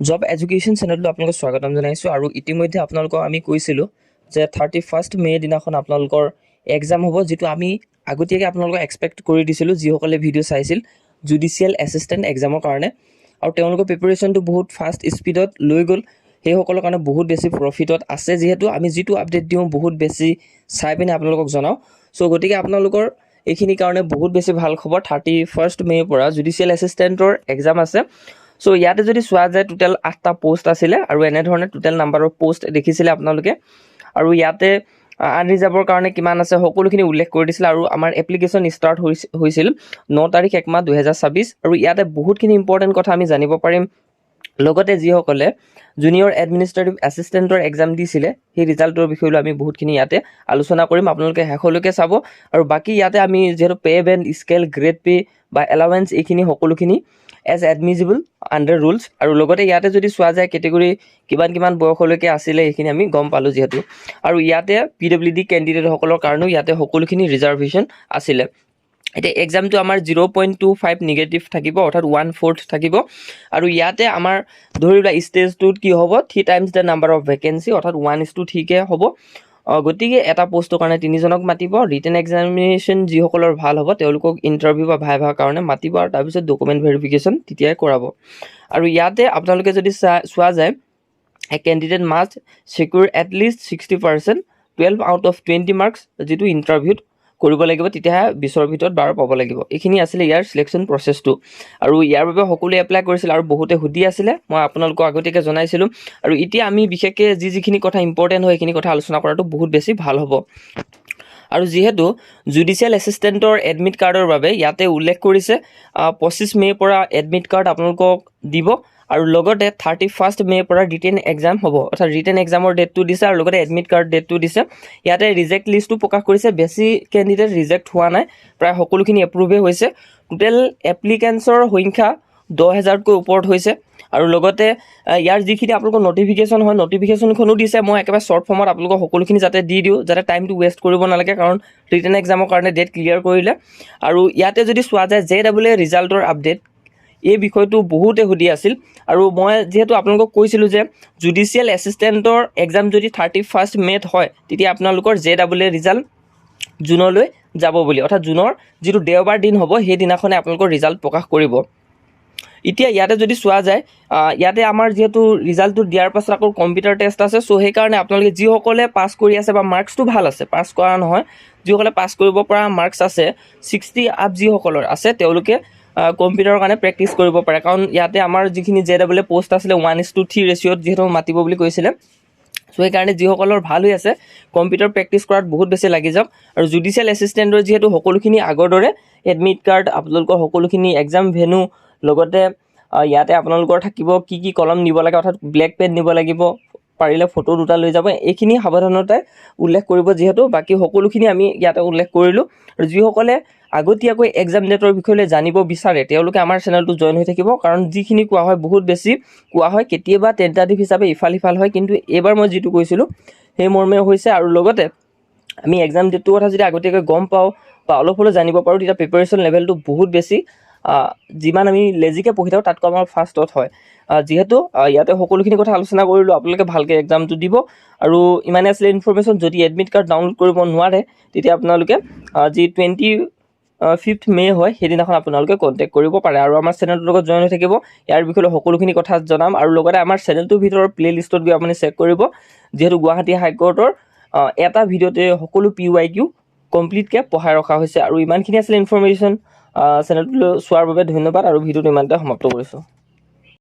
Job education চেনেলটো আপোনালোকক স্বাগতম জনাইছোঁ আৰু ইতিমধ্যে আপোনালোকক আমি কৈছিলোঁ যে 31 মে দিনাখন আপোনালোকৰ এক্সাম হ'ব, যিটো আমি আগতীয়াকৈ আপোনালোকক এক্সপেক্ট কৰি দিছিলোঁ যিসকলে ভিডিঅ' চাইছিল জুডিচিয়েল এছিষ্টেণ্ট এক্সামৰ কাৰণে। আৰু তেওঁলোকৰ প্ৰিপেৰেশ্যনটো বহুত ফাষ্ট স্পীডত লৈ গ'ল, সেইসকলৰ কাৰণে বহুত বেছি প্ৰফিটত আছে, যিহেতু আমি যিটো আপডেট দিওঁ বহুত বেছি চাই পিনে আপোনালোকক জনাওঁ। চ' গতিকে আপোনালোকৰ এইখিনিৰ কাৰণে বহুত বেছি ভাল খবৰ। 31 মে'ৰ পৰা জুডিচিয়েল এছিষ্টেণ্টৰ এক্সাম আছে। চ' ইয়াতে যদি চোৱা যায় টোটেল 8টা পোষ্ট আছিলে আৰু এনেধৰণে টোটেল নাম্বাৰৰ পোষ্ট দেখিছিলে আপোনালোকে। আৰু ইয়াতে আনৰিজাৰ্ভৰ কাৰণে কিমান আছে সকলোখিনি উল্লেখ কৰি দিছিলে। আৰু আমাৰ এপ্লিকেশ্যন ষ্টাৰ্ট হৈছিল 9 তাৰিখ 1 মাহ 2024। আৰু ইয়াতে বহুতখিনি ইম্পৰ্টেণ্ট কথা আমি জানিব পাৰিম। লগতে যিসকলে জুনিয়ৰ এডমিনিষ্ট্ৰেটিভ এছিষ্টেণ্টৰ এক্সাম দিছিলে সেই ৰিজাল্টৰ বিষয়ে আমি বহুতখিনি ইয়াতে আলোচনা কৰিম, আপোনালোকে শেষলৈকে চাব। আৰু বাকী ইয়াতে আমি যিহেতু pay band, scale, grade pay বা এলাৱেঞ্চ এইখিনি সকলোখিনি এজ এডমিজিবল আণ্ডাৰ ৰুলছ। আৰু লগতে ইয়াতে যদি চোৱা যায় কেটেগৰী কিমান বয়সলৈকে আছিলে সেইখিনি আমি গম পালোঁ যিহেতু। আৰু ইয়াতে PWD কেণ্ডিডেটসকলৰ কাৰণেও ইয়াতে সকলোখিনি ৰিজাৰ্ভেশ্যন আছিলে। এতিয়া এক্সামটো আমাৰ 0.25 নিগেটিভ থাকিব, অৰ্থাৎ 1/4 থাকিব। আৰু ইয়াতে আমাৰ ধৰি লোৱা ষ্টেজটোত কি হ'ব 3 times the number of vacancy, অৰ্থাৎ 1:3কৈ হ'ব। গতিকে এটা পোষ্টৰ কাৰণে 3জনক মাতিব। ৰিটেন এক্সামিনেশ্যন যিসকলৰ ভাল হ'ব তেওঁলোকক ইণ্টাৰভিউ বা ভাইভাৰ কাৰণে মাতিব, আৰু তাৰপিছত ডকুমেণ্ট ভেৰিফিকেশ্যন তেতিয়াই কৰাব। আৰু ইয়াতে আপোনালোকে যদি চোৱা যায় a candidate must secure at least 60%, 12 out of 20 marks যিটো ইণ্টাৰভিউত কৰিব লাগিব, তেতিয়াহে 20ৰ ভিতৰত 12 পাব লাগিব। এইখিনি আছিলে ইয়াৰ চিলেকশ্যন প্ৰচেছটো। আৰু ইয়াৰ বাবে সকলোৱে এপ্লাই কৰিছিল আৰু বহুতে সুধি আছিলে, মই আপোনালোকক আগতীয়াকৈ জনাইছিলোঁ। আৰু এতিয়া আমি বিশেষকৈ যিখিনি কথা ইম্পৰ্টেণ্ট হয় সেইখিনি কথা আলোচনা কৰাটো বহুত বেছি ভাল হ'ব। আৰু যিহেতু জুডিচিয়েল এছিষ্টেণ্টৰ এডমিট কাৰ্ডৰ বাবে ইয়াতে উল্লেখ কৰিছে 25 মে'ৰ পৰা এডমিট কাৰ্ড আপোনালোকক দিব। আৰু লগতে 31 মে'ৰ পৰা ৰিটেন এক্সাম হ'ব, অৰ্থাৎ ৰিটেন এক্সামৰ ডেটটো দিছে আৰু লগতে এডমিট কাৰ্ড ডেটটো দিছে। ইয়াতে ৰিজেক্ট লিষ্টটো প্ৰকাশ কৰিছে, বেছি কেণ্ডিডেট ৰিজেক্ট হোৱা নাই, প্ৰায় সকলোখিনি এপ্ৰুভে হৈছে। টোটেল এপ্লিকেণ্টছৰ সংখ্যা 10,000তকৈ ওপৰত হৈছে। আৰু লগতে ইয়াৰ যিখিনি আপোনালোকৰ নটিফিকেশ্যন হয় নটিফিকেশ্যনখনো দিছে। মই একেবাৰে শ্বৰ্ট ফৰ্মত আপোনালোকক সকলোখিনি যাতে দি দিওঁ, যাতে টাইমটো ৱেষ্ট কৰিব নালাগে, কাৰণ ৰিটেন এক্সামৰ কাৰণে ডেট ক্লিয়াৰ কৰিলে। আৰু ইয়াতে যদি চোৱা যায় JEE ৰিজাল্টৰ আপডেট, এই বিষয়টো বহুতে সুধি আছিল। আৰু মই যিহেতু আপোনালোকক কৈছিলোঁ যে জুডিচিয়েল এছিষ্টেণ্টৰ এক্সাম যদি 31 মে'ত হয় তেতিয়া আপোনালোকৰ JEE ৰিজাল্ট জুনলৈ যাব বুলি, অৰ্থাৎ জুনৰ যিটো দেওবাৰ দিন হ'ব সেইদিনাখনে আপোনালোকৰ ৰিজাল্ট প্ৰকাশ কৰিব। এতিয়া ইয়াতে যদি চোৱা যায় ইয়াতে আমাৰ যিহেতু ৰিজাল্টটো দিয়াৰ পাছত আকৌ কম্পিউটাৰ টেষ্ট আছে। চ' সেইকাৰণে আপোনালোকে যিসকলে পাছ কৰি আছে বা মাৰ্কছটো ভাল আছে, পাছ কৰা নহয়, যিসকলে পাছ কৰিব পৰা মাৰ্কছ আছে 60 আপ যিসকলৰ আছে তেওঁলোকে কম্পিউটাৰৰ কাৰণে প্ৰেক্টিচ কৰিব পাৰে। কাৰণ ইয়াতে আমাৰ যিখিনি JEE পোষ্ট আছিলে 1:3 ৰেচিঅ'ত যিহেতু মাতিব বুলি কৈছিলে। চ' সেইকাৰণে যিসকলৰ ভাল হৈ আছে কম্পিউটাৰ প্ৰেক্টিচ কৰাত বহুত বেছি লাগি যাওক। আৰু জুডিচিয়েল এছিষ্টেণ্টৰ যিহেতু সকলোখিনি আগৰ দৰে এডমিট কাৰ্ড, আপোনালোকৰ সকলোখিনি এক্সাম ভেনু, লগতে ইয়াতে আপোনালোকৰ থাকিব কি কলম নিব লাগে, অৰ্থাৎ ব্লেক পেন নিব লাগিব, পাৰিলে ফটো 2টা লৈ যাব। এইখিনি সাৱধানতাই উল্লেখ কৰিব, যিহেতু বাকী সকলোখিনি আমি ইয়াতে উল্লেখ কৰিলোঁ। আৰু যিসকলে আগতীয়াকৈ এক্সাম ডেটৰ বিষয়ে জানিব বিচাৰে তেওঁলোকে আমাৰ চেনেলটো জইন হৈ থাকিব, কাৰণ যিখিনি কোৱা হয় বহুত বেছি কোৱা হয়, কেতিয়াবা টেণ্টাটিভ হিচাপে ইফাল সিফাল হয়, কিন্তু এইবাৰ মই যিটো কৈছিলোঁ সেই মৰ্মে হৈছে। আৰু লগতে আমি এক্সাম ডেটটোৰ কথা যদি আগতীয়াকৈ গম পাওঁ বা অলপ হ'লেও জানিব পাৰোঁ তেতিয়া প্ৰিপেৰেশ্যন লেভেলটো বহুত বেছি, যিমান আমি লেজিকৈ পঢ়ি থাকোঁ তাতকৈ আমাৰ ফাষ্টত হয়। যিহেতু ইয়াতে সকলোখিনি কথা আলোচনা কৰিলোঁ, আপোনালোকে ভালকৈ এক্সামটো দিব। আৰু ইমানে আছিলে ইনফৰ্মেশ্যন। যদি এডমিট কাৰ্ড ডাউনলোড কৰিব নোৱাৰে তেতিয়া আপোনালোকে যি 25 মে' হয় সেইদিনাখন আপোনালোকে কণ্টেক্ট কৰিব পাৰে। আৰু আমাৰ চেনেলটোৰ লগত জইন হৈ থাকিব, ইয়াৰ বিষয়ে সকলোখিনি কথা জনাম। আৰু লগতে আমাৰ চেনেলটোৰ ভিতৰৰ প্লে'লিষ্টত গৈ আপুনি চেক কৰিব, যিহেতু গুৱাহাটী হাইকোৰ্টৰ এটা ভিডিঅ'তে সকলো PYQ কমপ্লিটকৈ পঢ়াই ৰখা হৈছে। আৰু ইমানখিনি আছিলে ইনফৰ্মেশ্যন। চেনেলটো চোৱাৰ বাবে ধন্যবাদ, আৰু ভিডিঅ'টো ইমানতে সমাপ্ত কৰিছোঁ।